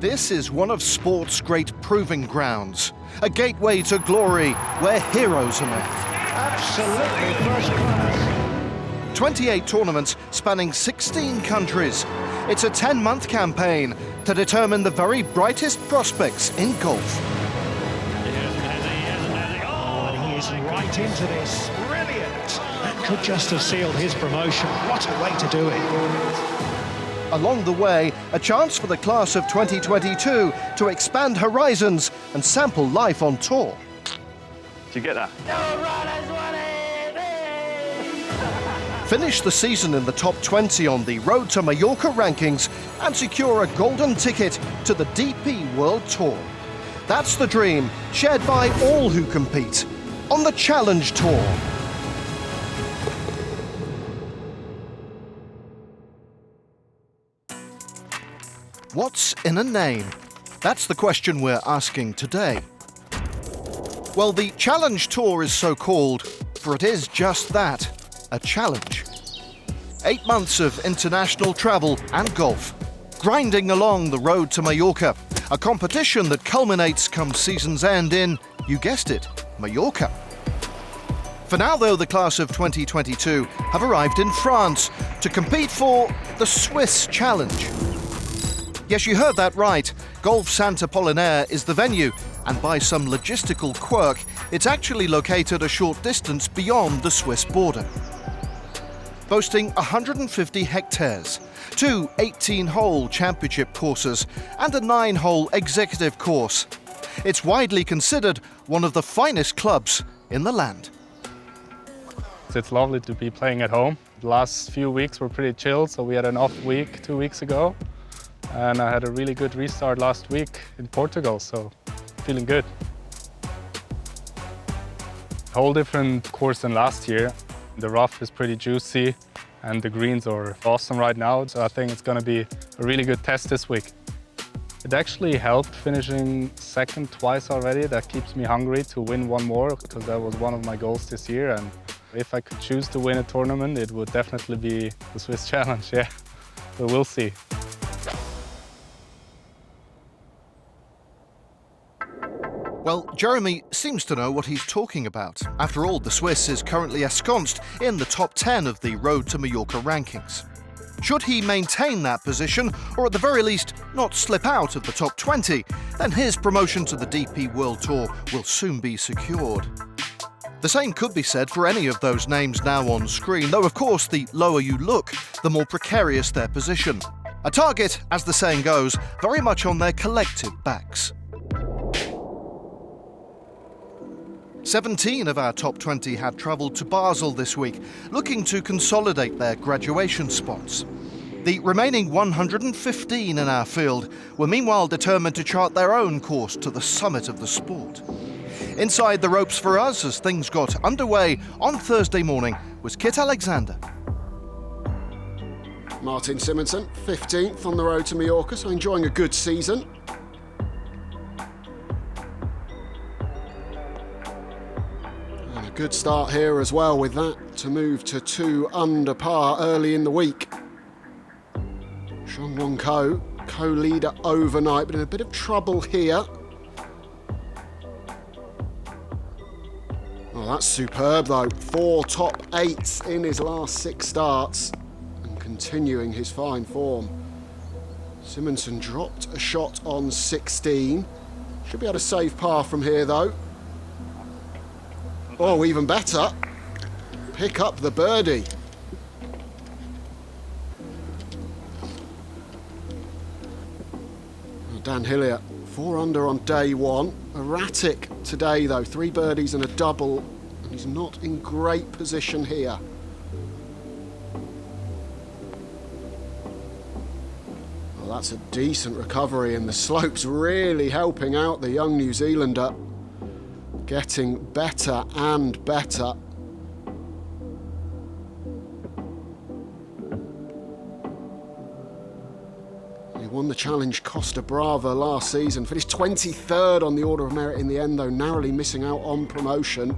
This is one of sport's great proving grounds, a gateway to glory where heroes are made. Absolutely first class. 28 tournaments spanning 16 countries. It's a 10-month campaign to determine the very brightest prospects in golf. And he is right into this. Brilliant. That could just have sealed his promotion. What a way to do it. Along the way, a chance for the class of 2022 to expand horizons and sample life on tour. Did you get that? Finish the season in the top 20 on the Road to Mallorca rankings and secure a golden ticket to the DP World Tour. That's the dream, shared by all who compete on the Challenge Tour. What's in a name? That's the question we're asking today. Well, the Challenge Tour is so called, for it is just that, a challenge. 8 months of international travel and golf, grinding along the Road to Mallorca, a competition that culminates come season's end in, you guessed it, Mallorca. For now, though, the class of 2022 have arrived in France to compete for the Swiss Challenge. Yes, you heard that right. Golf Saint-Apollinaire is the venue, and by some logistical quirk, it's actually located a short distance beyond the Swiss border. Boasting 150 hectares, 2 18-hole championship courses, and a 9-hole executive course. It's widely considered one of the finest clubs in the land. It's lovely to be playing at home. The last few weeks were pretty chill, so we had an off week 2 weeks ago. And I had a really good restart last week in Portugal, so feeling good. Whole different course than last year. The rough is pretty juicy and the greens are awesome right now, so I think it's going to be a really good test this week. It actually helped finishing second twice already. That keeps me hungry to win one more, because that was one of my goals this year. And if I could choose to win a tournament, it would definitely be the Swiss Challenge, yeah. But we'll see. Well, Jeremy seems to know what he's talking about. After all, the Swiss is currently ensconced in the top 10 of the Road to Mallorca rankings. Should he maintain that position, or at the very least not slip out of the top 20, then his promotion to the DP World Tour will soon be secured. The same could be said for any of those names now on screen, though of course the lower you look, the more precarious their position. A target, as the saying goes, very much on their collective backs. 17 of our top 20 had travelled to Basel this week, looking to consolidate their graduation spots. The remaining 115 in our field were meanwhile determined to chart their own course to the summit of the sport. Inside the ropes for us as things got underway on Thursday morning was Kit Alexander. Martin Simonsen, 15th on the Road to Mallorca, so enjoying a good season. Good start here as well with that to move to 2 under par early in the week. Sean Wong Ko, co-leader overnight, but in a bit of trouble here. Oh, that's superb though. 4 top 8s in his last 6 starts and continuing his fine form. Simonsen dropped a shot on 16. Should be able to save par from here though. Oh, even better. Pick up the birdie. Dan Hilliard, 4 under on day 1. Erratic today though, 3 birdies and a double, and he's not in great position here. Well, that's a decent recovery, and the slope's really helping out the young New Zealander. Getting better and better. He won the Challenge Costa Brava last season, finished 23rd on the Order of Merit in the end, though narrowly missing out on promotion.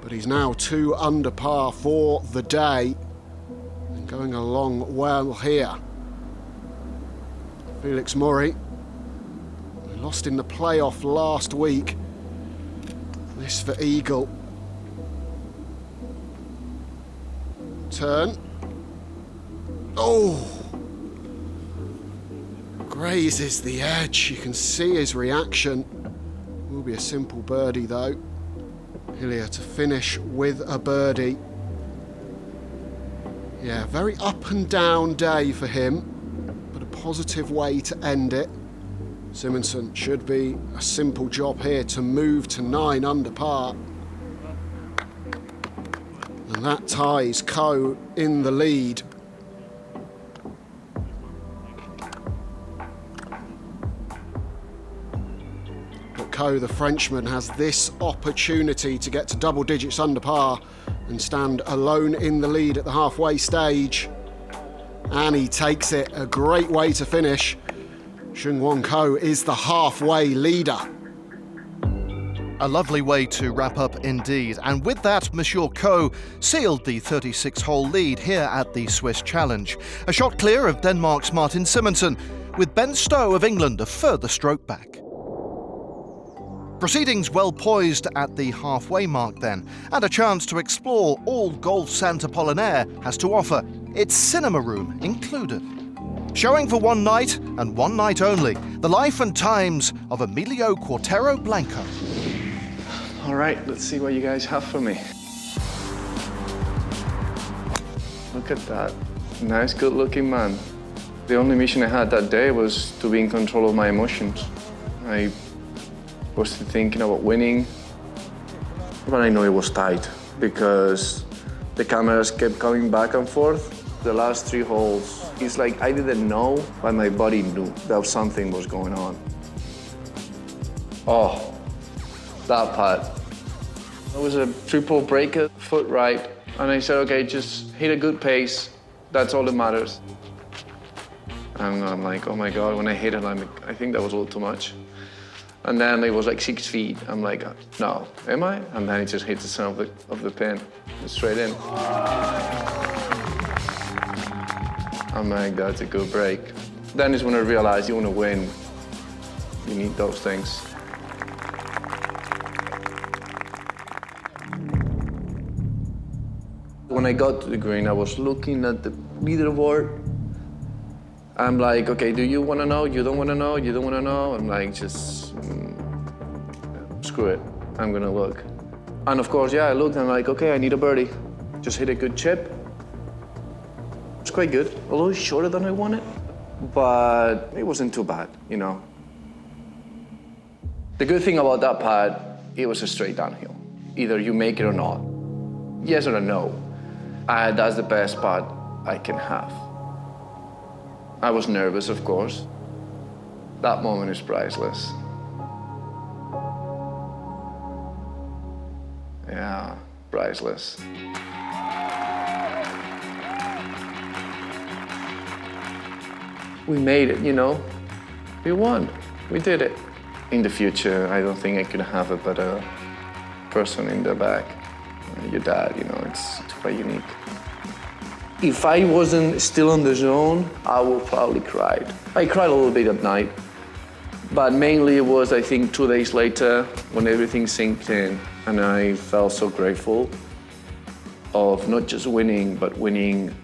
But he's now 2 under par for the day and going along well here. Felix Mori. He lost in the playoff last week. This for eagle. Turn. Oh! Grazes the edge. You can see his reaction. Will be a simple birdie though. Hilliard to finish with a birdie. Yeah, very up and down day for him, but a positive way to end it. Simonsen should be a simple job here to move to 9 under par. And that ties Ko in the lead. But Ko, the Frenchman, has this opportunity to get to double digits under par and stand alone in the lead at the halfway stage. And he takes it. A great way to finish. Seung-Won Ko is the halfway leader. A lovely way to wrap up indeed. And with that, Monsieur Ko sealed the 36-hole lead here at the Swiss Challenge. A shot clear of Denmark's Martin Simonsen, with Ben Stowe of England a further stroke back. Proceedings well poised at the halfway mark then, and a chance to explore all Golf Saint-Apollinaire has to offer, its cinema room included. Showing for one night, and one night only, the life and times of Emilio Quartero Blanco. All right, let's see what you guys have for me. Look at that. Nice, good-looking man. The only mission I had that day was to be in control of my emotions. I was thinking about winning, but I know it was tight because the cameras kept coming back and forth. The last 3 holes, it's like I didn't know, but my body knew that something was going on. Oh, that putt. It was a triple breaker, foot right, and I said, okay, just hit a good pace. That's all that matters. And I'm like, oh my God, when I hit it, I think that was a little too much. And then it was like 6 feet. I'm like, no, am I? And then it just hit the center of the pin, straight in. I'm like, that's a good break. Then is when I realized you want to win, you need those things. When I got to the green, I was looking at the leaderboard. I'm like, okay, do you want to know? You don't want to know? You don't want to know? I'm like, just screw it. I'm going to look. And of course, yeah, I looked and I'm like, okay, I need a birdie. Just hit a good chip. It's quite good. A little shorter than I wanted, but it wasn't too bad, you know. The good thing about that putt, it was a straight downhill. Either you make it or not. Yes or no. That's the best putt I can have. I was nervous, of course. That moment is priceless. Yeah, priceless. We made it, you know. We won. We did it. In the future, I don't think I could have a better person in the back. Your dad, you know, it's quite unique. If I wasn't still on the zone, I would probably cry. I cried a little bit at night, but mainly it was, I think, 2 days later when everything sinked in and I felt so grateful of not just winning, but winning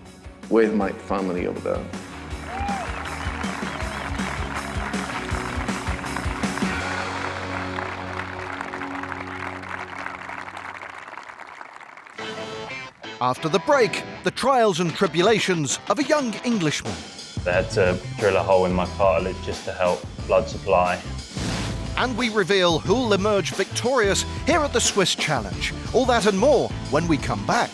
with my family over there. After the break, the trials and tribulations of a young Englishman. They had to drill a hole in my cartilage just to help blood supply. And we reveal who'll emerge victorious here at the Swiss Challenge. All that and more when we come back.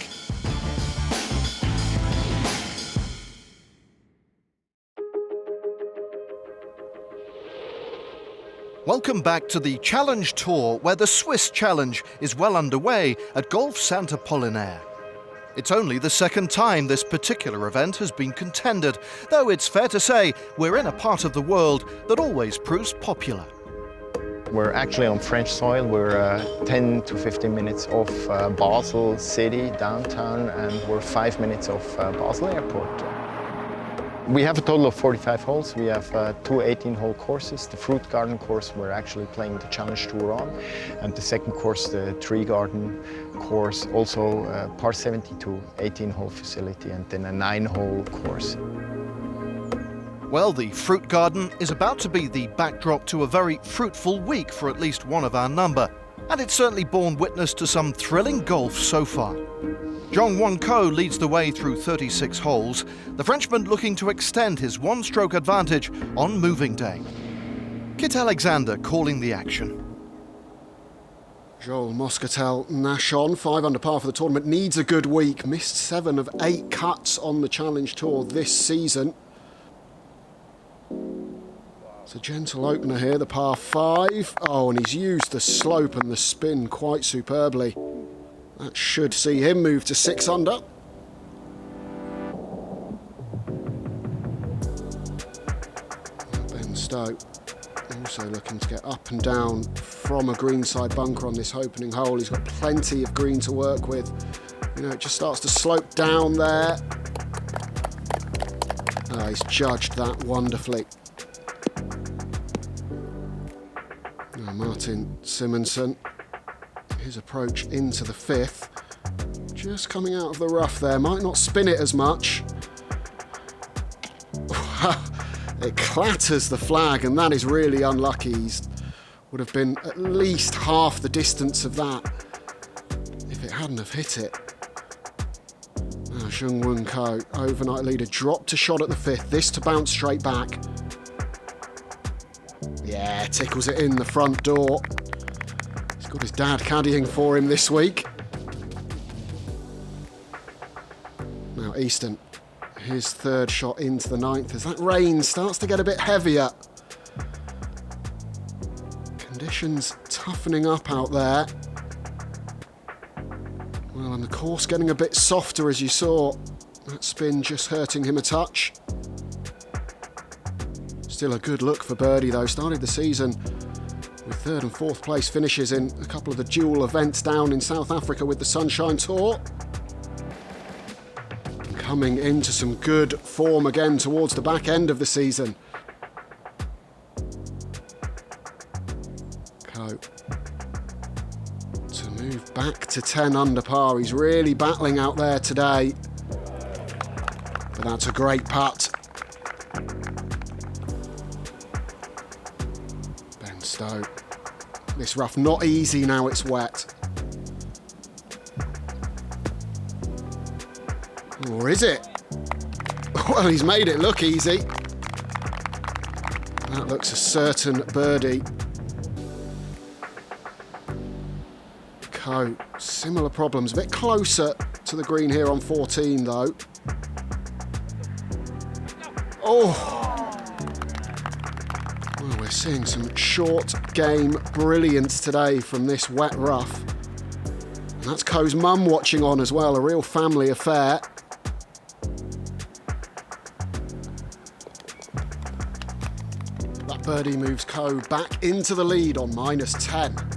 Welcome back to the Challenge Tour, where the Swiss Challenge is well underway at Golf Saint-Apollinaire. It's only the second time this particular event has been contended, though it's fair to say we're in a part of the world that always proves popular. We're actually on French soil. We're 10 to 15 minutes off Basel city, downtown, and we're 5 minutes off Basel airport. We have a total of 45 holes. We have two 18-hole courses. The Fruit Garden course we're actually playing the Challenge Tour on, and the second course, the Tree Garden course, also par 72, 18-hole facility, and then a 9-hole course. Well, the Fruit Garden is about to be the backdrop to a very fruitful week for at least one of our number, and it's certainly borne witness to some thrilling golf so far. Jong-Won Ko leads the way through 36 holes, the Frenchman looking to extend his one-stroke advantage on moving day. Kit Alexander calling the action. Joel Moscatel-Nashon, 5 under par for the tournament, needs a good week. Missed 7 of 8 cuts on the Challenge Tour this season. It's a gentle opener here, the par 5. Oh, and he's used the slope and the spin quite superbly. That should see him move to 6 under. Ben Stowe also looking to get up and down from a greenside bunker on this opening hole. He's got plenty of green to work with. You know, it just starts to slope down there. Oh, he's judged that wonderfully. Now Martin Simonsen, his approach into the 5th, just coming out of the rough there, might not spin it as much. It clatters the flag, and that is really unlucky. He's would have been at least half the distance of that if it hadn't have hit it. Now Jung-Won Ko, overnight leader, dropped a shot at the 5th, this to bounce straight back. Yeah, tickles it in the front door. He's got his dad caddying for him this week. Now Easton, his 3rd shot into the 9th as that rain starts to get a bit heavier. Conditions toughening up out there. Well, and the course getting a bit softer, as you saw. That spin just hurting him a touch. Still a good look for birdie though. Started the season with 3rd and 4th place finishes in a couple of the dual events down in South Africa with the Sunshine Tour. And coming into some good form again towards the back end of the season. Ko to move back to 10 under par. He's really battling out there today. But that's a great putt. Stowe. This rough not easy now it's wet. Or is it? Well, he's made it look easy. That looks a certain birdie. Ko, similar problems. A bit closer to the green here on 14 though. Oh! Well, we're seeing some short game brilliance today from this wet rough. And that's Ko's mum watching on as well, a real family affair. That birdie moves Ko back into the lead on -10.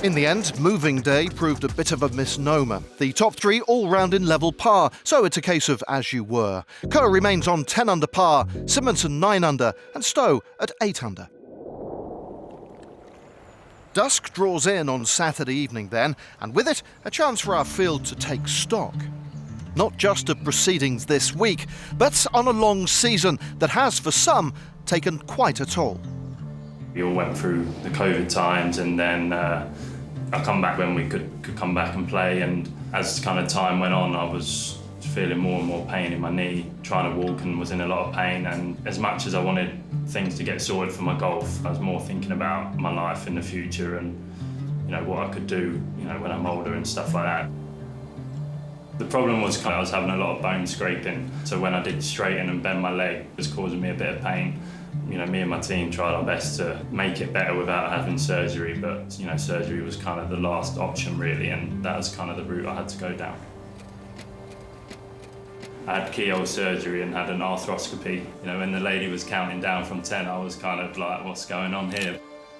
In the end, moving day proved a bit of a misnomer. The top 3 all round in level par, so it's a case of as you were. Ko remains on 10 under par, Simonsen 9 under, and Stowe at 8 under. Dusk draws in on Saturday evening then, and with it, a chance for our field to take stock. Not just of proceedings this week, but on a long season that has, for some, taken quite a toll. We all went through the COVID times, and then I come back when we could come back and play, and as kind of time went on, I was feeling more and more pain in my knee, trying to walk and was in a lot of pain, and as much as I wanted things to get sorted for my golf, I was more thinking about my life in the future and, you know, what I could do, you know, when I'm older and stuff like that. The problem was I was having a lot of bone scraping, so when I did straighten and bend my leg, it was causing me a bit of pain. You know, me and my team tried our best to make it better without having surgery, but, you know, surgery was kind of the last option really, and that was kind of the route I had to go down. I had keyhole surgery and had an arthroscopy. You know, when the lady was counting down from 10, I was kind of like, what's going on here?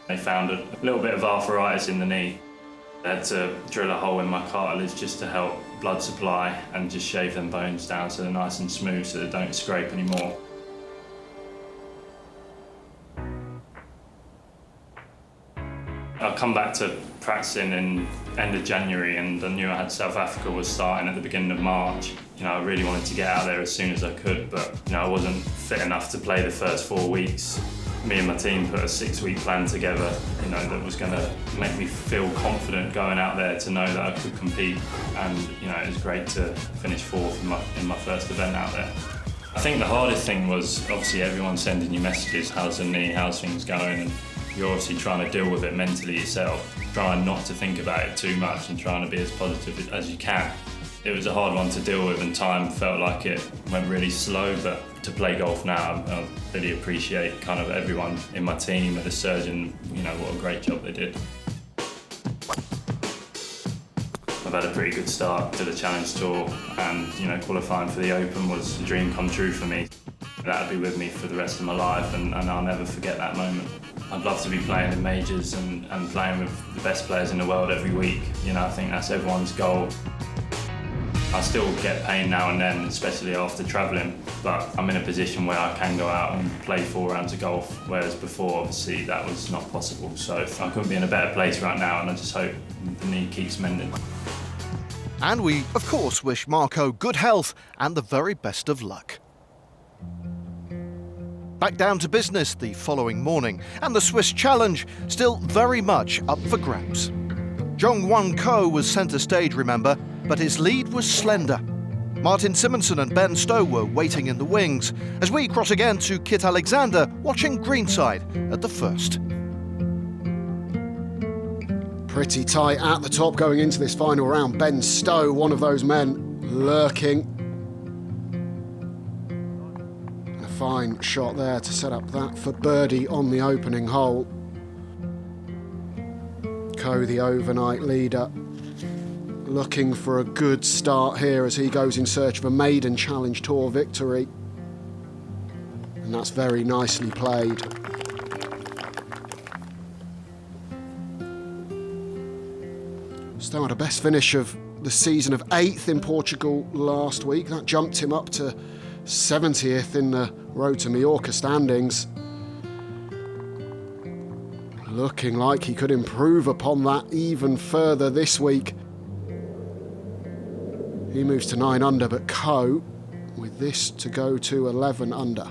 They found a little bit of arthritis in the knee. I had to drill a hole in my cartilage just to help blood supply and just shave them bones down so they're nice and smooth so they don't scrape anymore. I come back to practicing in end of January and I knew I had South Africa was starting at the beginning of March. You know, I really wanted to get out there as soon as I could, but you know, I wasn't fit enough to play the first 4 weeks. Me and my team put a 6-week plan together, you know, that was going to make me feel confident going out there to know that I could compete. And you know, it was great to finish 4th in my first event out there. I think the hardest thing was obviously everyone sending you messages, how's the knee, how's things going, and you're obviously trying to deal with it mentally yourself, trying not to think about it too much and trying to be as positive as you can. It was a hard one to deal with and time felt like it went really slow, but to play golf now, I really appreciate kind of everyone in my team and the surgeon, you know, what a great job they did. I've had a pretty good start to the Challenge Tour and, you know, qualifying for the Open was a dream come true for me. That'll be with me for the rest of my life and I'll never forget that moment. I'd love to be playing in majors and playing with the best players in the world every week. You know, I think that's everyone's goal. I still get pain now and then, especially after travelling, but I'm in a position where I can go out and play 4 rounds of golf, whereas before, obviously, that was not possible. So I couldn't be in a better place right now, and I just hope the knee keeps mending. And we, of course, wish Marco good health and the very best of luck. Back down to business the following morning, and the Swiss Challenge still very much up for grabs. Jong-Won Ko was centre stage, remember, but his lead was slender. Martin Simonsen and Ben Stowe were waiting in the wings, as we cross again to Kit Alexander watching greenside at the first. Pretty tight at the top going into this final round. Ben Stowe, one of those men lurking. And a fine shot there to set up that for birdie on the opening hole. Ko, the overnight leader, looking for a good start here as he goes in search of a maiden Challenge Tour victory. And that's very nicely played. Stowe had a best finish of the season of 8th in Portugal last week. That jumped him up to 70th in the Road to Mallorca standings. Looking like he could improve upon that even further this week. He moves to 9 under, but Ko, with this to go to 11 under.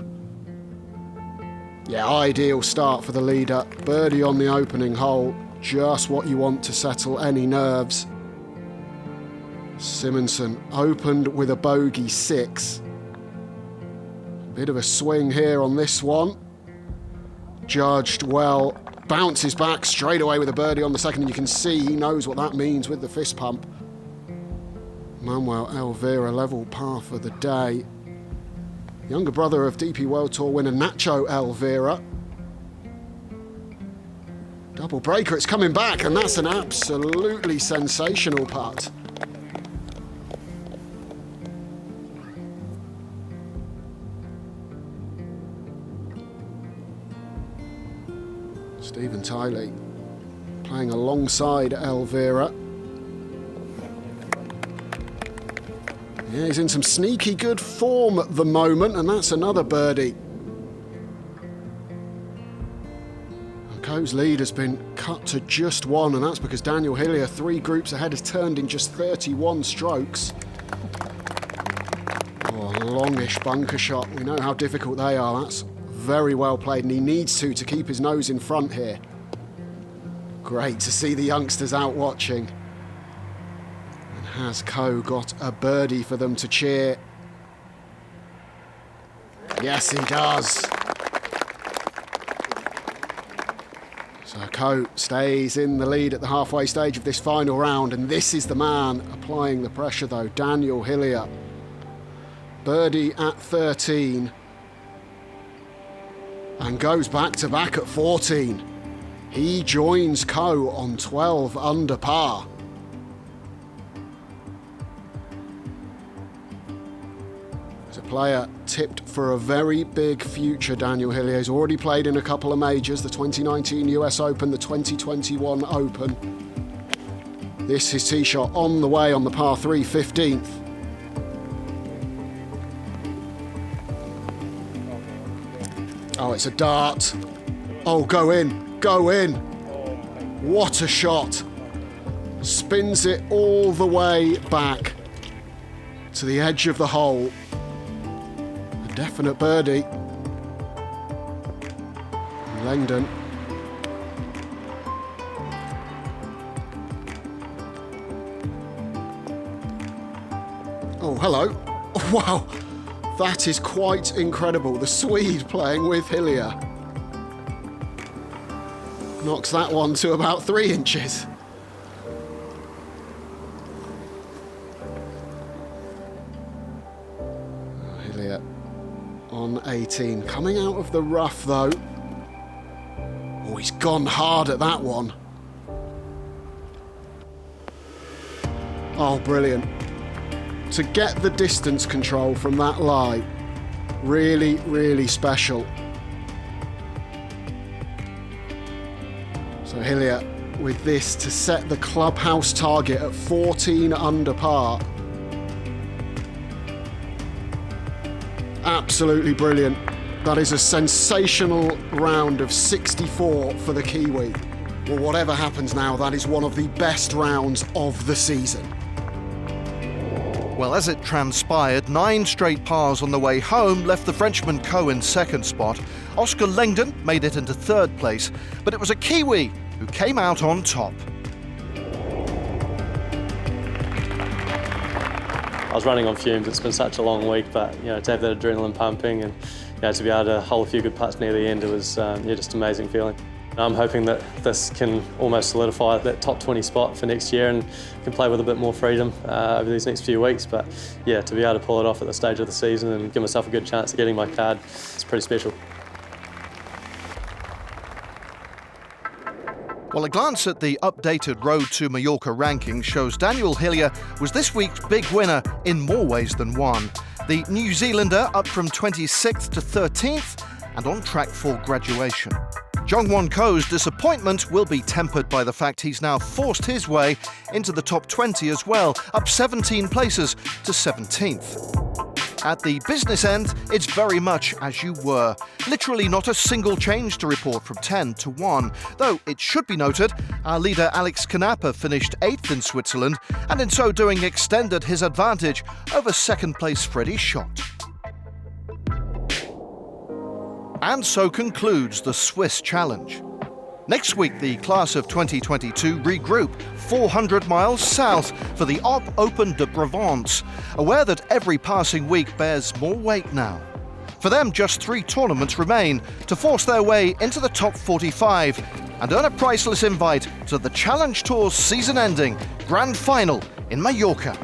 Yeah, ideal start for the leader. Birdie on the opening hole, just what you want to settle any nerves. Simonsen opened with a bogey 6. Bit of a swing here on this one. Judged well. Bounces back straight away with a birdie on the second, and you can see he knows what that means with the fist pump. Manuel Elvira level par for the day. Younger brother of DP World Tour winner Nacho Elvira. Double breaker, it's coming back, and that's an absolutely sensational putt. Stephen Tiley playing alongside Elvira. Yeah, he's in some sneaky good form at the moment, and that's another birdie. Ko's lead has been cut to just 1, and that's because Daniel Hilliard, 3 groups ahead, has turned in just 31 strokes. Oh, a longish bunker shot. We know how difficult they are. That's very well played, and he needs to keep his nose in front here. Great to see the youngsters out watching. And has Ko got a birdie for them to cheer? Yes, he does. So Ko stays in the lead at the halfway stage of this final round, and this is the man applying the pressure though, Daniel Hilliard. Birdie at 13. And goes back-to-back at 14. He joins Ko on 12 under par. As a player tipped for a very big future, Daniel Hilliard has already played in a couple of majors, the 2019 US Open, the 2021 Open. This is tee shot on the way on the par 3, 15th. Oh, it's a dart. Oh, go in, go in. What a shot. Spins it all the way back to the edge of the hole. A definite birdie. Langdon. Oh, hello. Wow, that is quite incredible. The Swede playing with Hilliard. Knocks that one to about 3 inches. Hilliard on 18. Coming out of the rough though. Oh, he's gone hard at that one. Oh, brilliant. To get the distance control from that lie, really, really special. So Hilliard with this to set the clubhouse target at 14 under par. Absolutely brilliant. That is a sensational round of 64 for the Kiwi. Well, whatever happens now, that is one of the best rounds of the season. Well, as it transpired, 9 straight pars on the way home left the Frenchman Coe in second spot. Oscar Langdon made it into third place, but it was a Kiwi who came out on top. I was running on fumes. It's been such a long week, but to have that adrenaline pumping and to be able to hole a few good putts near the end, it was just an amazing feeling. I'm hoping that this can almost solidify that top 20 spot for next year and can play with a bit more freedom over these next few weeks. But yeah, to be able to pull it off at the stage of the season and give myself a good chance of getting my card, it's pretty special. Well, a glance at the updated Road to Mallorca ranking shows Daniel Hilliard was this week's big winner in more ways than one. The New Zealander up from 26th to 13th and on track for graduation. Jongwon Ko's disappointment will be tempered by the fact he's now forced his way into the top 20 as well, up 17 places to 17th. At the business end, it's very much as you were. Literally not a single change to report from 10 to 1. Though it should be noted, our leader Alex Canappa finished 8th in Switzerland and in so doing extended his advantage over second place Freddie Schott. And so concludes the Swiss Challenge. Next week, the class of 2022 regroup 400 miles south for the Op Open de Provence, aware that every passing week bears more weight now. For them, just 3 tournaments remain to force their way into the top 45 and earn a priceless invite to the Challenge Tour's season-ending Grand Final in Mallorca.